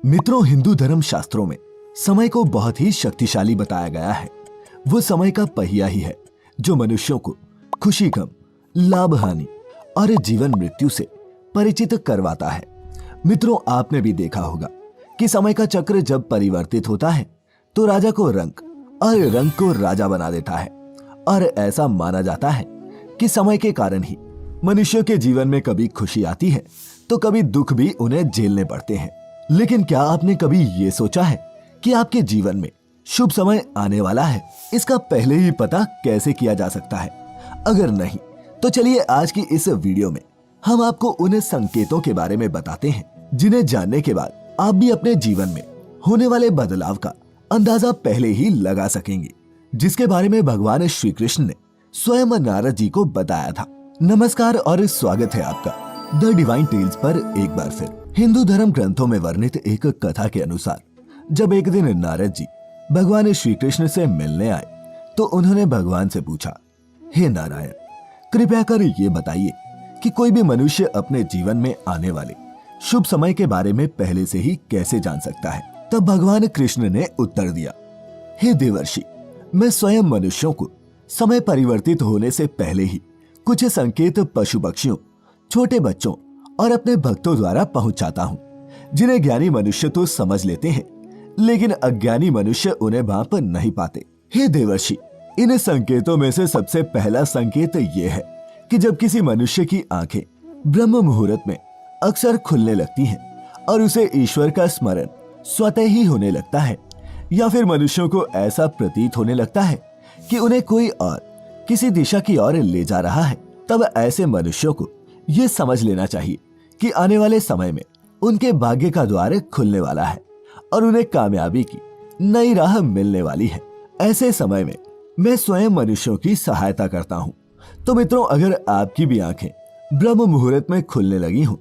मित्रों, हिंदू धर्म शास्त्रों में समय को बहुत ही शक्तिशाली बताया गया है। वो समय का पहिया ही है जो मनुष्यों को खुशी, गम, लाभ, हानि और जीवन मृत्यु से परिचित करवाता है। मित्रों, आपने भी देखा होगा कि समय का चक्र जब परिवर्तित होता है तो राजा को रंक और रंक को राजा बना देता है। और ऐसा माना जाता है कि समय के कारण ही मनुष्यों के जीवन में कभी खुशी आती है तो कभी दुख भी उन्हें झेलने पड़ते हैं। लेकिन क्या आपने कभी ये सोचा है कि आपके जीवन में शुभ समय आने वाला है? इसका पहले ही पता कैसे किया जा सकता है? अगर नहीं तो चलिए आज की इस वीडियो में हम आपको उन संकेतों के बारे में बताते हैं जिन्हें जानने के बाद आप भी अपने जीवन में होने वाले बदलाव का अंदाजा पहले ही लगा सकेंगे, जिसके बारे में भगवान श्री कृष्ण ने स्वयं नारद जी को बताया था। नमस्कार और स्वागत है आपका द डिवाइन टेल्स पर एक बार फिर। हिंदू धर्म ग्रंथों में वर्णित एक कथा के अनुसार जब एक दिन नारद जी भगवान श्री कृष्ण से मिलने आए तो उन्होंने भगवान से पूछा, हे नारायण, कृपया कर ये बताइए कि कोई भी मनुष्य अपने जीवन में आने वाले शुभ समय के बारे में पहले से ही कैसे जान सकता है? तब भगवान कृष्ण ने उत्तर दिया, हे देवर्षि, मैं स्वयं मनुष्यों को समय परिवर्तित होने से पहले ही कुछ संकेत पशु पक्षियों, छोटे बच्चों और अपने भक्तों द्वारा पहुंचाता हूं, जिन्हें ज्ञानी मनुष्य तो समझ लेते हैं लेकिन अज्ञानी मनुष्य उन्हें भांप नहीं पाते। हे देवर्षि, इन संकेतों में से सबसे पहला संकेत ये है कि जब किसी मनुष्य की आंखें ब्रह्म मुहूर्त में अक्सर खुलने लगती हैं और उसे ईश्वर का स्मरण स्वतः ही होने लगता है, या फिर मनुष्यों को ऐसा प्रतीत होने लगता है कि उन्हें कोई और किसी दिशा की ओर ले जा रहा है, तब ऐसे मनुष्यों को ये समझ लेना चाहिए कि आने वाले समय में उनके भाग्य का द्वार खुलने वाला है और उन्हें कामयाबी की नई राह मिलने वाली है। ऐसे समय में मैं स्वयं मनुष्यों की सहायता करता हूँ। तो मित्रों, अगर आपकी भी आंखें ब्रह्म मुहूर्त में खुलने लगी हों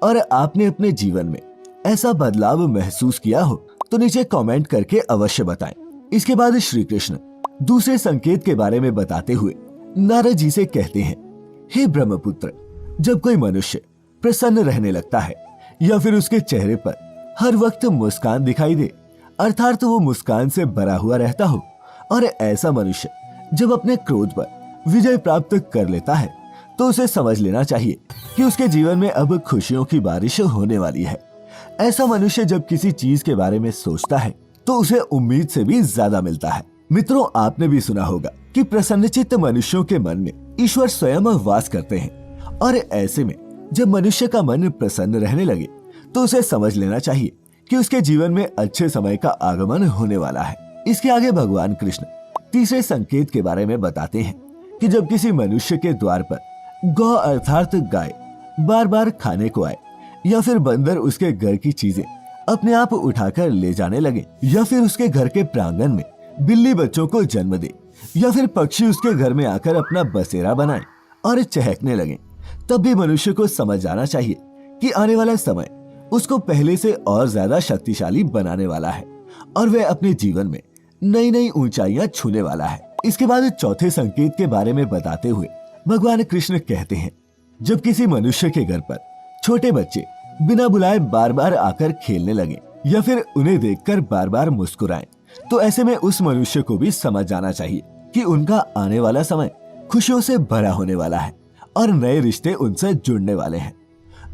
और आपने अपने जीवन में ऐसा बदलाव महसूस किया हो तो नीचे कमेंट करके अवश्य बताएं। इसके बाद श्री कृष्ण दूसरे संकेत के बारे में बताते हुए नारद जी से कहते हैं, हे ब्रह्मपुत्र, जब कोई मनुष्य प्रसन्न रहने लगता है या फिर उसके चेहरे पर हर वक्त मुस्कान दिखाई दे, अर्थात वो मुस्कान से भरा हुआ रहता हो, और ऐसा मनुष्य जब अपने क्रोध पर विजय प्राप्त कर लेता है तो उसे समझ लेना चाहिए कि उसके जीवन में अब खुशियों की बारिश होने वाली है। ऐसा मनुष्य जब किसी चीज के बारे में सोचता है तो उसे उम्मीद से भी ज्यादा मिलता है। मित्रों, आपने भी सुना होगा कि प्रसन्नचित्त मनुष्यों के मन में ईश्वर स्वयं वास करते हैं, और ऐसे में जब मनुष्य का मन प्रसन्न रहने लगे तो उसे समझ लेना चाहिए कि उसके जीवन में अच्छे समय का आगमन होने वाला है। इसके आगे भगवान कृष्ण तीसरे संकेत के बारे में बताते हैं कि जब किसी मनुष्य के द्वार पर गौ अर्थात गाय बार बार खाने को आए, या फिर बंदर उसके घर की चीजें अपने आप उठाकर ले जाने लगे, या फिर उसके घर के प्रांगण में बिल्ली बच्चों को जन्म दे, या फिर पक्षी उसके घर में आकर अपना बसेरा बनाए और चहकने लगे, तब भी मनुष्य को समझ जाना चाहिए कि आने वाला समय उसको पहले से और ज्यादा शक्तिशाली बनाने वाला है और वह अपने जीवन में नई नई ऊंचाइयां छूने वाला है। इसके बाद चौथे संकेत के बारे में बताते हुए भगवान कृष्ण कहते हैं, जब किसी मनुष्य के घर पर छोटे बच्चे बिना बुलाए बार बार आकर खेलने लगे या फिर उन्हें देखकर बार बार मुस्कुराएं, तो ऐसे में उस मनुष्य को भी समझ जाना चाहिए कि उनका आने वाला समय खुशियों से भरा होने वाला है और नए रिश्ते उनसे जुड़ने वाले हैं।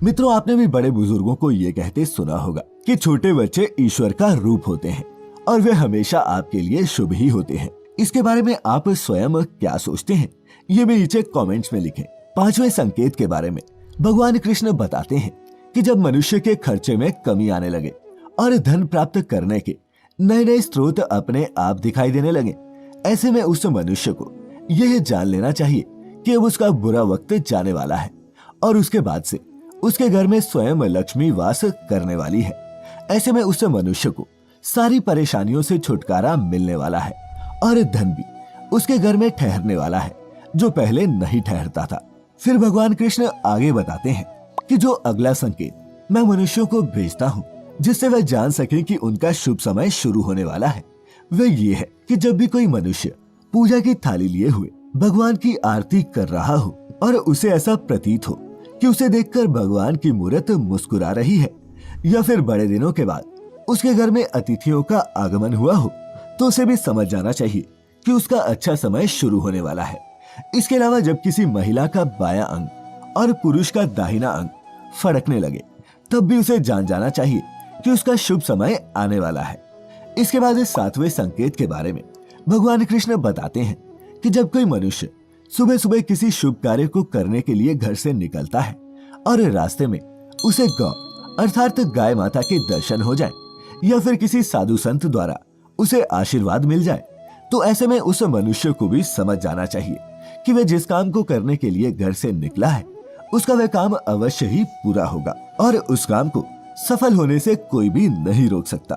मित्रों, आपने भी बड़े बुजुर्गों को ये कहते सुना होगा कि छोटे बच्चे ईश्वर का रूप होते हैं और वे हमेशा आपके लिए शुभ ही होते हैं। इसके बारे में आप स्वयं क्या सोचते हैं, ये भी नीचे कमेंट्स में लिखें। पांचवें संकेत के बारे में भगवान कृष्ण बताते हैं कि जब मनुष्य के खर्चे में कमी आने लगे और धन प्राप्त करने के नए नए स्रोत अपने आप दिखाई देने लगे, ऐसे में उस मनुष्य को यह जान लेना चाहिए कि अब उसका बुरा वक्त जाने वाला है और उसके बाद से उसके घर में स्वयं लक्ष्मी वास करने वाली है। ऐसे में उस मनुष्य को सारी परेशानियों से छुटकारा मिलने वाला है और धन भी उसके घर में ठहरने वाला है जो पहले नहीं ठहरता था। फिर भगवान कृष्ण आगे बताते हैं कि जो अगला संकेत मैं मनुष्यों को भेजता हूँ जिससे वह जान सके कि उनका शुभ समय शुरू होने वाला है, वह ये है कि जब भी कोई मनुष्य पूजा की थाली लिए हुए भगवान की आरती कर रहा हो और उसे ऐसा प्रतीत हो कि उसे देखकर भगवान की मूर्त मुस्कुरा रही है, या फिर बड़े दिनों के बाद उसके घर में अतिथियों का आगमन हुआ हो तो उसे भी समझ जाना चाहिए कि उसका अच्छा समय शुरू होने वाला है। इसके अलावा जब किसी महिला का बायां अंग और पुरुष का दाहिना अंग फड़कने लगे तब भी उसे जान जाना चाहिए कि उसका शुभ समय आने वाला है। इसके बाद इस 7वें संकेत के बारे में भगवान कृष्ण बताते हैं कि जब कोई मनुष्य सुबह सुबह किसी शुभ कार्य को करने के लिए घर से निकलता है और रास्ते में उसे गौ अर्थात गाय माता के दर्शन हो जाए या फिर किसी साधु संत द्वारा उसे आशीर्वाद मिल जाए, तो ऐसे में उस मनुष्य को भी समझ जाना चाहिए कि वह जिस काम को करने के लिए घर से निकला है उसका वह काम अवश्य ही पूरा होगा और उस काम को सफल होने से कोई भी नहीं रोक सकता।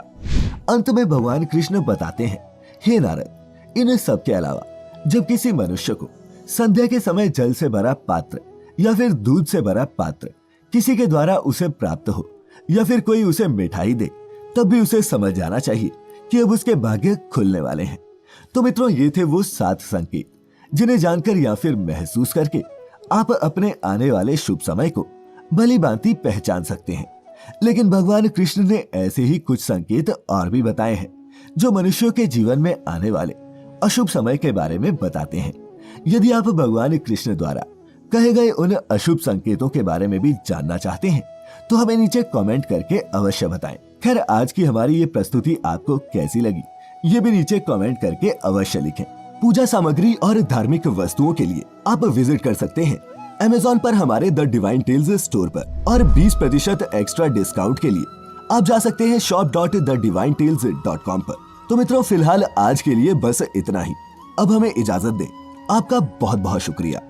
अंत में भगवान कृष्ण बताते हैं, हे नारद, इन सब के अलावा जब किसी मनुष्य को संध्या के समय जल से भरा पात्र या फिर दूध से भरा पात्र किसी के द्वारा उसे प्राप्त हो या फिर कोई उसे मिठाई दे, तब भी उसे समझ जाना चाहिए कि अब उसके भाग्य खुलने वाले हैं। तो मित्रों, ये थे वो 7 संकेत जिन्हें जानकर या फिर महसूस करके आप अपने आने वाले शुभ समय को भली भांति पहचान सकते हैं। लेकिन भगवान कृष्ण ने ऐसे ही कुछ संकेत और भी बताए हैं जो मनुष्यों के जीवन में आने वाले अशुभ समय के बारे में बताते हैं। यदि आप भगवान कृष्ण द्वारा कहे गए उन अशुभ संकेतों के बारे में भी जानना चाहते हैं तो हमें नीचे कमेंट करके अवश्य बताएं। खैर, आज की हमारी ये प्रस्तुति आपको कैसी लगी ये भी नीचे कमेंट करके अवश्य लिखें। पूजा सामग्री और धार्मिक वस्तुओं के लिए आप विजिट कर सकते हैं Amazon पर हमारे द डिवाइन टेल्स स्टोर पर और 20% एक्स्ट्रा डिस्काउंट के लिए आप जा सकते हैं shop.thedivinetales.com पर। तो मित्रों, फिलहाल आज के लिए बस इतना ही। अब हमें इजाजत दें। आपका बहुत बहुत शुक्रिया।